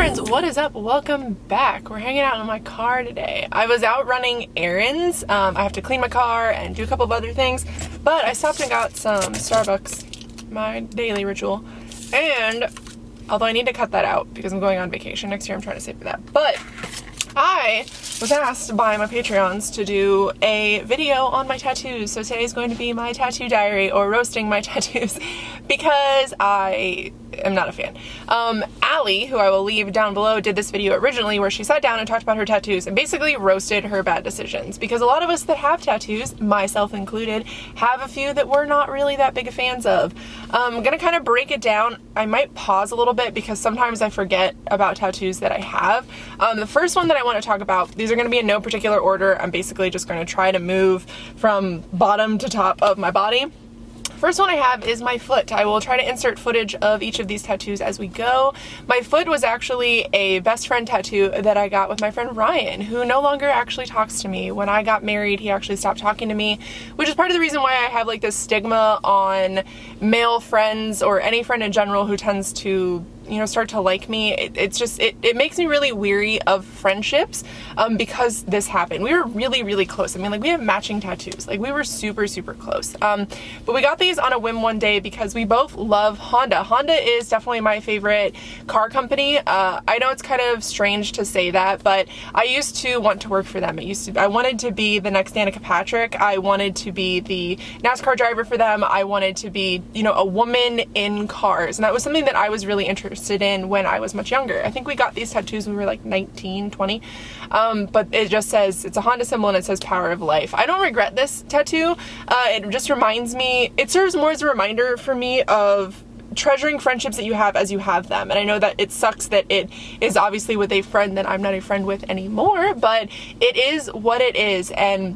friends, what is up? Welcome back. We're hanging out in my car today. I was out running errands. I have to clean my car and do a couple of other things, but I stopped and got some Starbucks, my daily ritual. And although I need to cut that out because I'm going on vacation next year, I'm trying to save for that. But I was asked by my Patreons to do a video on my tattoos. So today's going to be my tattoo diary, or roasting my tattoos, because I am not a fan. Allie, who I will leave down below, did this video originally where she sat down and talked about her tattoos and basically roasted her bad decisions, because a lot of us that have tattoos, myself included, have a few that we're not really that big of fans of. I'm gonna kind of break it down. I might pause a little bit because sometimes I forget about tattoos that I have. The first one that I want to talk about, these are going to be in no particular order. I'm basically just going to try to move from bottom to top of my body. First one I have is my foot. I will try to insert footage of each of these tattoos as we go. My foot was actually a best friend tattoo that I got with my friend Ryan, who no longer actually talks to me. When I got married, he actually stopped talking to me, which is part of the reason why I have like this stigma on male friends, or any friend in general who tends to, you know, start to like me. It makes me really weary of friendships because this happened. We were really close. I mean, like, we have matching tattoos. Like, we were super close. But we got these on a whim one day because we both love Honda. Honda is definitely my favorite car company. I know it's kind of strange to say that, but I used to want to work for them. I wanted to be the next Danica Patrick. I wanted to be the NASCAR driver for them. I wanted to be, you know, a woman in cars. And that was something that I was really interested in when I was much younger. I think we got these tattoos when we were like 19, 20. But it just says, it's a Honda symbol and it says power of life. I don't regret this tattoo. It just reminds me, it serves more as a reminder for me of treasuring friendships that you have as you have them. And I know that it sucks that it is obviously with a friend that I'm not a friend with anymore, but it is what it is. And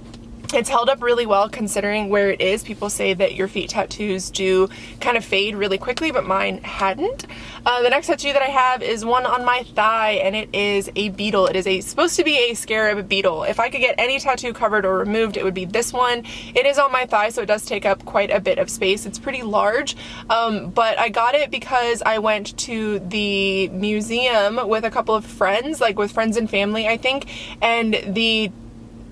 it's held up really well considering where it is. People say that your feet tattoos do kind of fade really quickly, but mine hadn't. The next tattoo that I have is one on my thigh, and it is a beetle. It is supposed to be a scarab beetle. If I could get any tattoo covered or removed, it would be this one. It is on my thigh, so it does take up quite a bit of space. It's pretty large, but I got it because I went to the museum with a couple of friends, like with friends and family, I think, and the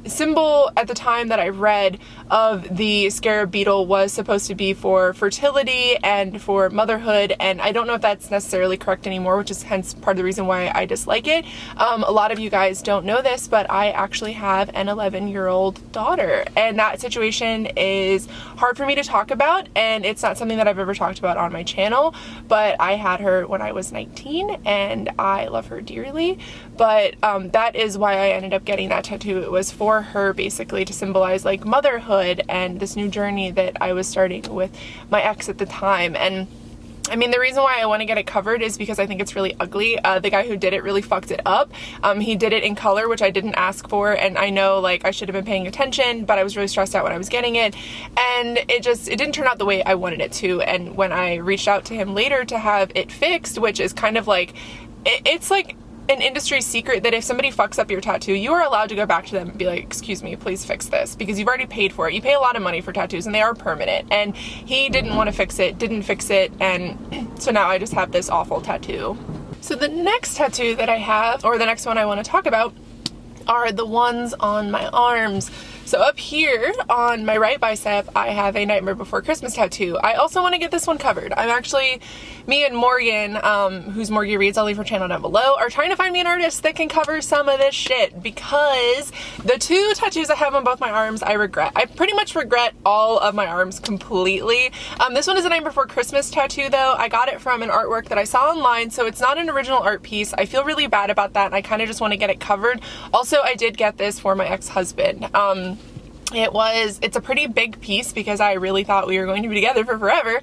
symbol at the time that I read of the scarab beetle was supposed to be for fertility and for motherhood, and I don't know if that's necessarily correct anymore, which is hence part of the reason why I dislike it. A lot of you guys don't know this, but I actually have an 11-year-old daughter, and that situation is hard for me to talk about, and it's not something that I've ever talked about on my channel, but I had her when I was 19 and I love her dearly. But that is why I ended up getting that tattoo. It was for her, basically to symbolize like motherhood and this new journey that I was starting with my ex at the time. And I mean, the reason why I want to get it covered is because I think it's really ugly. The guy who did it really fucked it up. He did it in color, which I didn't ask for, and I know, like, I should have been paying attention, but I was really stressed out when I was getting it, and it didn't turn out the way I wanted it to. And when I reached out to him later to have it fixed, which is kind of like, it's like an industry secret that if somebody fucks up your tattoo, you are allowed to go back to them and be like, excuse me, please fix this, because you've already paid for it. You pay a lot of money for tattoos and they are permanent, and he didn't want to fix it, didn't fix it, and so now I just have this awful tattoo. So the next tattoo that I have, or the next one I want to talk about, are the ones on my arms. So up here on my right bicep, I have a Nightmare Before Christmas tattoo. I also want to get this one covered. Me and Morgan, who's Morgie Reads, I'll leave her channel down below, are trying to find me an artist that can cover some of this shit, because the two tattoos I have on both my arms, I regret. I pretty much regret all of my arms completely. This one is a Nightmare Before Christmas tattoo though. I got it from an artwork that I saw online, so it's not an original art piece. I feel really bad about that, and I kind of just want to get it covered. Also, I did get this for my ex-husband. It's a pretty big piece because I really thought we were going to be together for forever,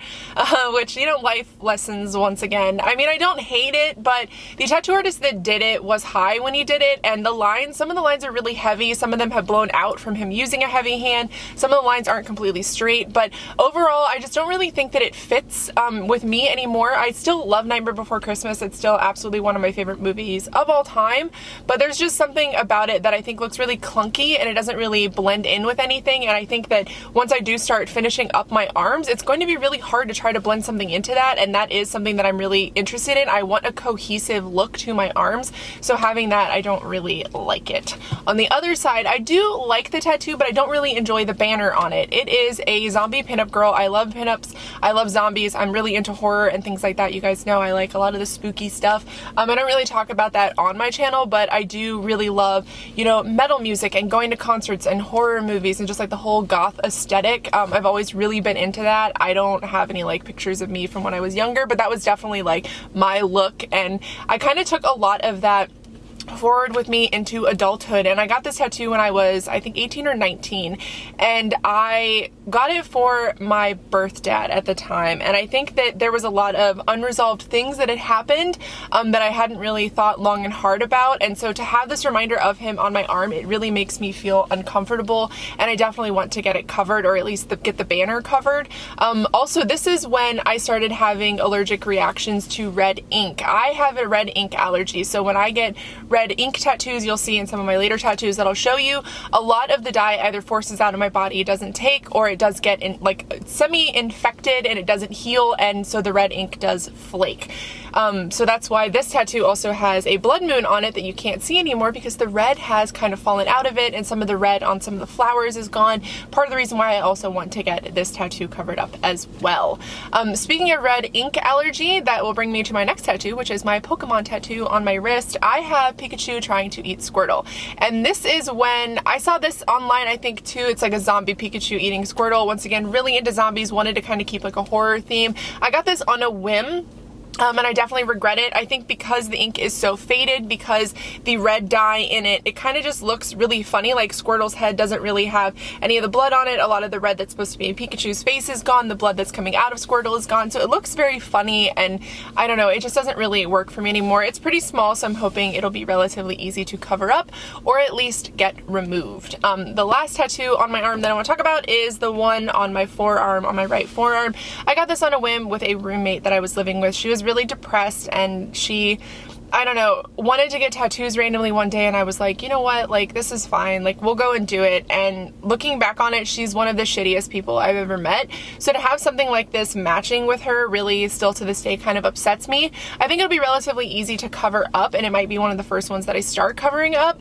which, you know, life lessons once again. I mean, I don't hate it, but the tattoo artist that did it was high when he did it, and some of the lines are really heavy. Some of them have blown out from him using a heavy hand. Some of the lines aren't completely straight, but overall, I just don't really think that it fits with me anymore. I still love Nightmare Before Christmas. It's still absolutely one of my favorite movies of all time, but there's just something about it that I think looks really clunky, and it doesn't really blend in with with anything, and I think that once I do start finishing up my arms, it's going to be really hard to try to blend something into that, and that is something that I'm really interested in. I want a cohesive look to my arms, so having that, I don't really like it. On the other side, I do like the tattoo, but I don't really enjoy the banner on it. It is a zombie pinup girl. I love pinups. I love zombies. I'm really into horror and things like that. You guys know I like a lot of the spooky stuff. I don't really talk about that on my channel, but I do really love, you know, metal music and going to concerts and horror movies and just like the whole goth aesthetic. I've always really been into that. I don't have any like pictures of me from when I was younger, but that was definitely like my look, and I kind of took a lot of that forward with me into adulthood. And I got this tattoo when I was, I think, 18 or 19, and I got it for my birth dad at the time. And I think that there was a lot of unresolved things that had happened that I hadn't really thought long and hard about, and so to have this reminder of him on my arm, it really makes me feel uncomfortable, and I definitely want to get it covered, or at least get the banner covered. Also, this is when I started having allergic reactions to red ink. I have a red ink allergy, so when I get red ink tattoos, you'll see in some of my later tattoos that I'll show you, a lot of the dye either forces out of my body, it doesn't take, or it does get in like semi-infected and it doesn't heal, and so the red ink does flake. So that's why this tattoo also has a blood moon on it that you can't see anymore, because the red has kind of fallen out of it and some of the red on some of the flowers is gone. Part of the reason why I also want to get this tattoo covered up as well. Speaking of red ink allergy, that will bring me to my next tattoo, which is my Pokemon tattoo on my wrist. I have Pikachu trying to eat Squirtle, and this is when I saw this online, I think too. It's like a zombie Pikachu eating Squirtle. Once again, really into zombies, wanted to kind of keep like a horror theme. I got this on a whim. And I definitely regret it. I think because the ink is so faded, because the red dye in it, it kind of just looks really funny. Like Squirtle's head doesn't really have any of the blood on it. A lot of the red that's supposed to be in Pikachu's face is gone. The blood that's coming out of Squirtle is gone. So it looks very funny, and I don't know, it just doesn't really work for me anymore. It's pretty small, so I'm hoping it'll be relatively easy to cover up, or at least get removed. The last tattoo on my arm that I want to talk about is the one on my forearm, on my right forearm. I got this on a whim with a roommate that I was living with. She was really depressed, and she, I don't know, wanted to get tattoos randomly one day, and I was like, you know what, like, this is fine, like, we'll go and do it. And looking back on it, she's one of the shittiest people I've ever met, so to have something like this matching with her really still to this day kind of upsets me. I think it'll be relatively easy to cover up, and it might be one of the first ones that I start covering up,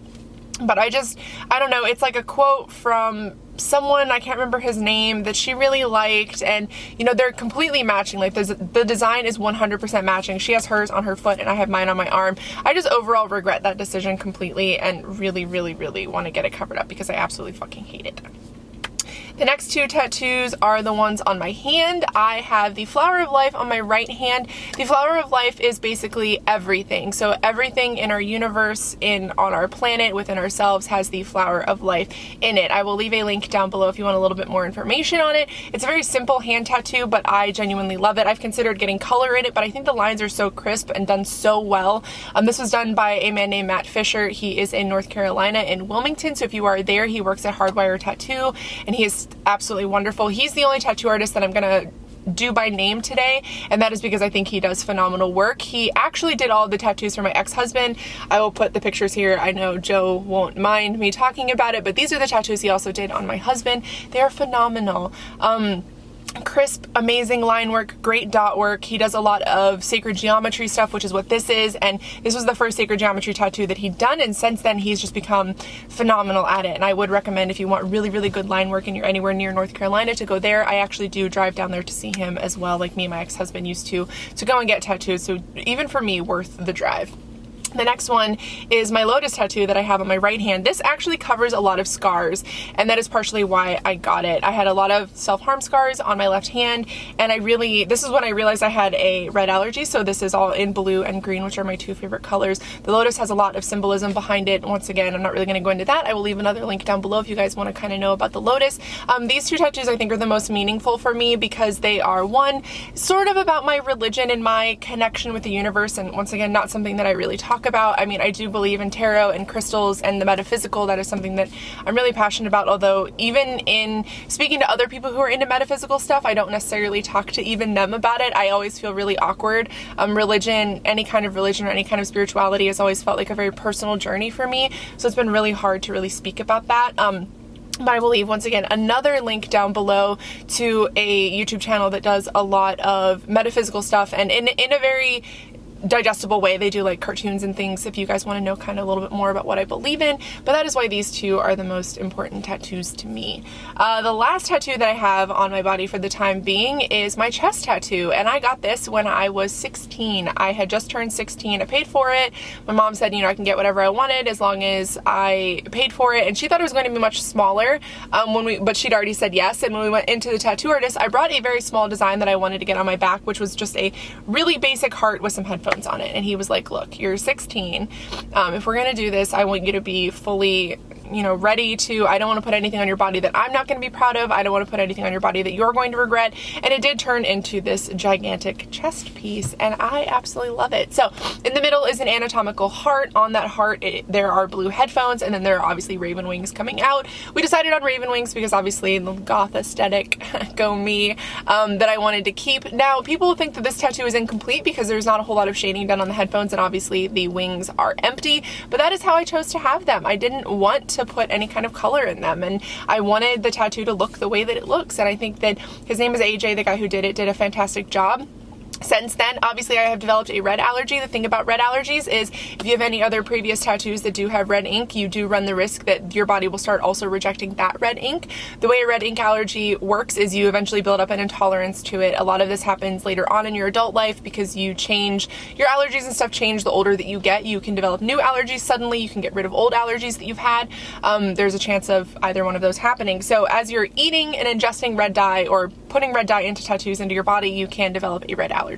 but I don't know, it's like a quote from someone, I can't remember his name, that she really liked, and you know, they're completely matching. Like the design is 100% matching. She has hers on her foot and I have mine on my arm. I just overall regret that decision completely, and really want to get it covered up because I absolutely fucking hate it. The next two tattoos are the ones on my hand. I have the Flower of Life on my right hand. The Flower of Life is basically everything. So everything in our universe, on our planet, within ourselves, has the Flower of Life in it. I will leave a link down below if you want a little bit more information on it. It's a very simple hand tattoo, but I genuinely love it. I've considered getting color in it, but I think the lines are so crisp and done so well. This was done by a man named Matt Fisher. He is in North Carolina in Wilmington, so if you are there, he works at Hardwire Tattoo, and he is absolutely wonderful. He's the only tattoo artist that I'm gonna do by name today, and that is because I think he does phenomenal work. He actually did all of the tattoos for my ex-husband. I will put the pictures here. I know Joe won't mind me talking about it, but these are the tattoos he also did on my husband. They are phenomenal. Crisp, amazing line work, great dot work. He does a lot of sacred geometry stuff, which is what this is, and this was the first sacred geometry tattoo that he'd done, and since then he's just become phenomenal at it. And I would recommend, if you want really good line work and you're anywhere near North Carolina, to go there. I actually do drive down there to see him as well, like me and my ex-husband used to go and get tattoos, so even for me, worth the drive. The next one is my Lotus tattoo that I have on my right hand. This actually covers a lot of scars, and that is partially why I got it. I had a lot of self-harm scars on my left hand, and this is when I realized I had a red allergy, so this is all in blue and green, which are my two favorite colors. The Lotus has a lot of symbolism behind it. Once again, I'm not really going to go into that. I will leave another link down below if you guys want to kind of know about the Lotus. These two tattoos I think are the most meaningful for me because they are, one, sort of about my religion and my connection with the universe, and once again, not something that I really talk about. I mean, I do believe in tarot and crystals and the metaphysical. That is something that I'm really passionate about, although even in speaking to other people who are into metaphysical stuff, I don't necessarily talk to even them about it. I always feel really awkward. Religion, any kind of religion or any kind of spirituality has always felt like a very personal journey for me, so it's been really hard to really speak about that. But I will leave, once again, another link down below to a YouTube channel that does a lot of metaphysical stuff, and in a very digestible way. They do like cartoons and things if you guys want to know kind of a little bit more about what I believe in, but that is why these two are the most important tattoos to me. The last tattoo that I have on my body for the time being is my chest tattoo, and I got this when I was 16. I had just turned 16. I paid for it. My mom said, you know, I can get whatever I wanted as long as I paid for it, and she thought it was going to be much smaller but she'd already said yes. And when we went into the tattoo artist, I brought a very small design that I wanted to get on my back, which was just a really basic heart with some headphones on it. And he was like, look, you're 16. If we're gonna do this, I want you to be fully, you know, ready to, I don't want to put anything on your body that I'm not going to be proud of. I don't want to put anything on your body that you're going to regret. And it did turn into this gigantic chest piece, and I absolutely love it. So in the middle is an anatomical heart. On that heart, there are blue headphones, and then there are obviously raven wings coming out. We decided on raven wings because obviously the goth aesthetic, go me, that I wanted to keep. Now, people think that this tattoo is incomplete because there's not a whole lot of shading done on the headphones, and obviously the wings are empty, but that is how I chose to have them. I didn't want to put any kind of color in them, and I wanted the tattoo to look the way that it looks, and I think that his name is AJ, the guy who did it, did a fantastic job. Since then, obviously, I have developed a red allergy. The thing about red allergies is if you have any other previous tattoos that do have red ink, you do run the risk that your body will start also rejecting that red ink. The way a red ink allergy works is you eventually build up an intolerance to it. A lot of this happens later on in your adult life because you change, your allergies and stuff change the older that you get. You can develop new allergies suddenly. You can get rid of old allergies that you've had. There's a chance of either one of those happening. So as you're eating and ingesting red dye or putting red dye into tattoos into your body, you can develop a red allergy.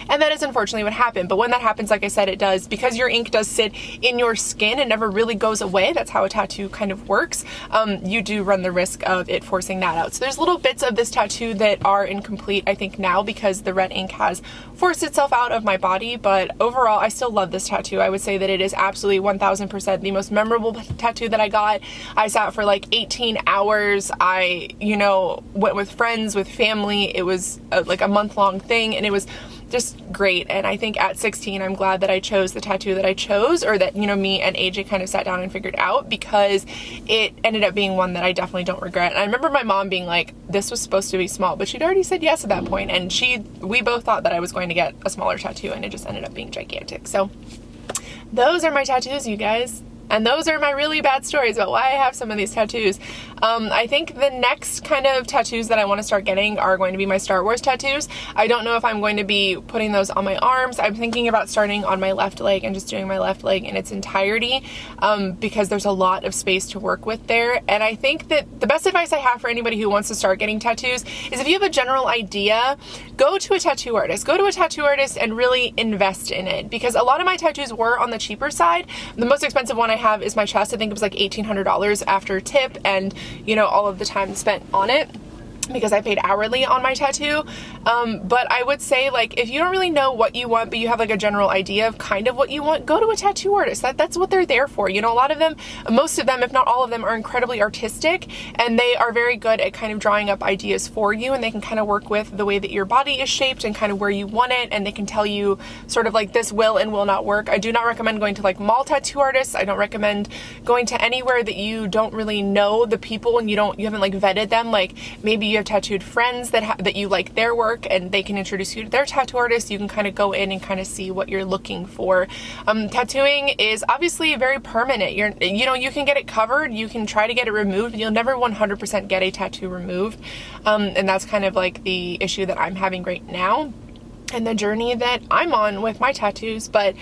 And that is unfortunately what happened. But when that happens, like I said, it does, because your ink does sit in your skin and never really goes away. That's how a tattoo kind of works. You do run the risk of it forcing that out. So there's little bits of this tattoo that are incomplete, I think, now because the red ink has forced itself out of my body. But overall, I still love this tattoo. I would say that it is absolutely 1000% the most memorable tattoo that I got. I sat for like 18 hours. I, you know, went with friends, with family. It was like a month-long thing, and it was just great. And I think at 16, I'm glad that I chose the tattoo that I chose, or that, you know, me and AJ kind of sat down and figured out, because it ended up being one that I definitely don't regret. And I remember my mom being like, this was supposed to be small, but she'd already said yes at that point, and we both thought that I was going to get a smaller tattoo, and it just ended up being gigantic. So those are my tattoos, you guys. And those are my really bad stories about why I have some of these tattoos. I think the next kind of tattoos that I want to start getting are going to be my Star Wars tattoos. I don't know if I'm going to be putting those on my arms. I'm thinking about starting on my left leg and just doing my left leg in its entirety, because there's a lot of space to work with there. And I think that the best advice I have for anybody who wants to start getting tattoos is, if you have a general idea, go to a tattoo artist. Go to a tattoo artist and really invest in it, because a lot of my tattoos were on the cheaper side. The most expensive one I have is my chest. I think it was like $1,800 after tip and, you know, all of the time spent on it, because I paid hourly on my tattoo. But I would say, like, if you don't really know what you want, but you have like a general idea of kind of what you want, go to a tattoo artist. That's what they're there for. You know, a lot of them, most of them, if not all of them, are incredibly artistic, and they are very good at kind of drawing up ideas for you, and they can kind of work with the way that your body is shaped and kind of where you want it, and they can tell you sort of like this will and will not work. I do not recommend going to like mall tattoo artists. I don't recommend going to anywhere that you don't really know the people and you haven't like vetted them. Like, maybe you have tattooed friends that you like their work, and they can introduce you to their tattoo artist. You can kind of go in and kind of see what you're looking for. Tattooing is obviously very permanent. You can get it covered, you can try to get it removed, but you'll never 100% get a tattoo removed. And that's kind of like the issue that I'm having right now, and the journey that I'm on with my tattoos. But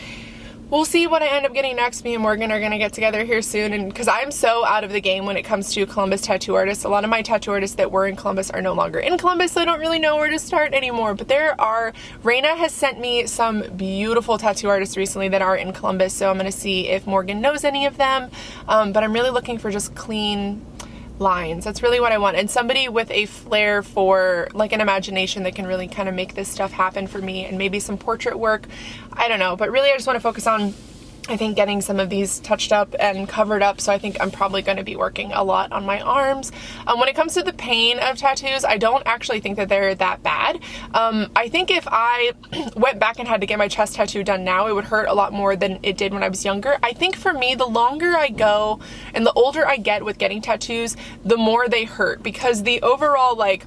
we'll see what I end up getting next. Me and Morgan are going to get together here soon, and because I'm so out of the game when it comes to Columbus tattoo artists. A lot of my tattoo artists that were in Columbus are no longer in Columbus, so I don't really know where to start anymore. But Raina has sent me some beautiful tattoo artists recently that are in Columbus, so I'm going to see if Morgan knows any of them. But I'm really looking for just clean lines. That's really what I want, and somebody with a flair for like an imagination that can really kind of make this stuff happen for me, and maybe some portrait work. I don't know, but really I just want to focus on I think getting some of these touched up and covered up, so I think I'm probably going to be working a lot on my arms. When it comes to the pain of tattoos, I don't actually think that they're that bad. I think if I went back and had to get my chest tattoo done now, it would hurt a lot more than it did when I was younger. I think for me, the longer I go and the older I get with getting tattoos, the more they hurt, because the overall like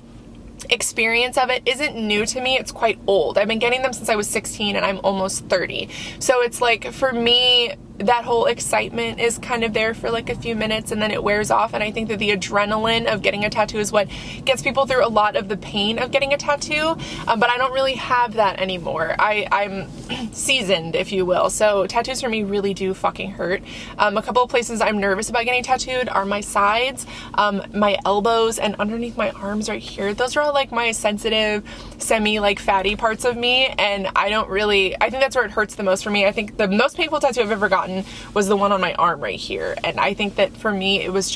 experience of it isn't new to me. It's quite old. I've been getting them since I was 16 and I'm almost 30. So it's like, for me, that whole excitement is kind of there for like a few minutes and then it wears off. And I think that the adrenaline of getting a tattoo is what gets people through a lot of the pain of getting a tattoo. But I don't really have that anymore. I'm seasoned, if you will. So tattoos for me really do fucking hurt. A couple of places I'm nervous about getting tattooed are my sides, my elbows, and underneath my arms right here. Those are all like my sensitive, semi like fatty parts of me. And I think that's where it hurts the most for me. I think the most painful tattoo I've ever gotten was the one on my arm right here. And I think that for me, it was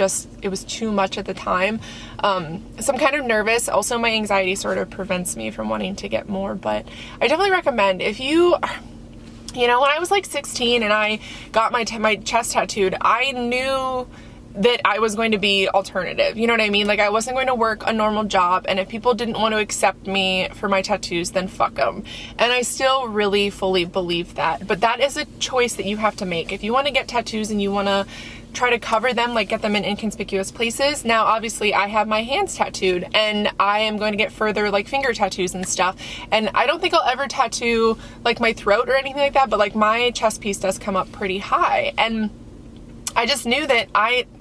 too much at the time. So I'm kind of nervous. Also, my anxiety sort of prevents me from wanting to get more, but I definitely recommend, if you know, when I was like 16 and I got my chest tattooed, I knew that I was going to be alternative. You know what I mean? Like, I wasn't going to work a normal job, and if people didn't want to accept me for my tattoos, then fuck them. And I still really fully believe that. But that is a choice that you have to make. If you want to get tattoos and you want to try to cover them, like get them in inconspicuous places. Now, obviously, I have my hands tattooed, and I am going to get further like finger tattoos and stuff. And I don't think I'll ever tattoo like my throat or anything like that, but like my chest piece does come up pretty high. And I just knew that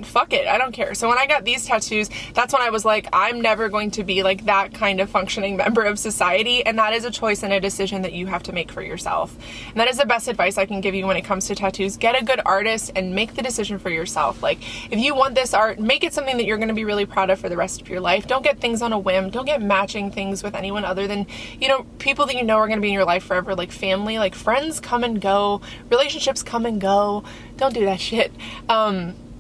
fuck it, I don't care. So when I got these tattoos, that's when I was like, I'm never going to be like that kind of functioning member of society. And that is a choice and a decision that you have to make for yourself. And that is the best advice I can give you when it comes to tattoos. Get a good artist and make the decision for yourself. Like, if you want this art, make it something that you're going to be really proud of for the rest of your life. Don't get things on a whim. Don't get matching things with anyone other than, you know, people that you know are going to be in your life forever, like family. Like, friends come and go, relationships come and go. Don't do that shit.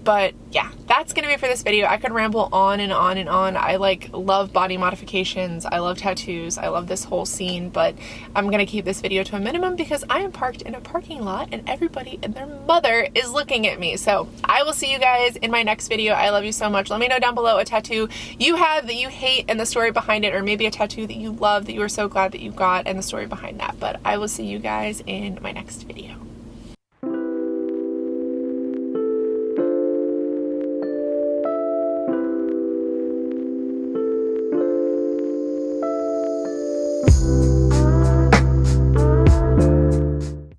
But yeah, that's gonna be it for this video. I could ramble on and on and on. I like love body modifications. I love tattoos. I love this whole scene, but I'm gonna keep this video to a minimum because I am parked in a parking lot and everybody and their mother is looking at me. So I will see you guys in my next video. I love you so much. Let me know down below a tattoo you have that you hate and the story behind it, or maybe a tattoo that you love that you were so glad that you got and the story behind that. But I will see you guys in my next video.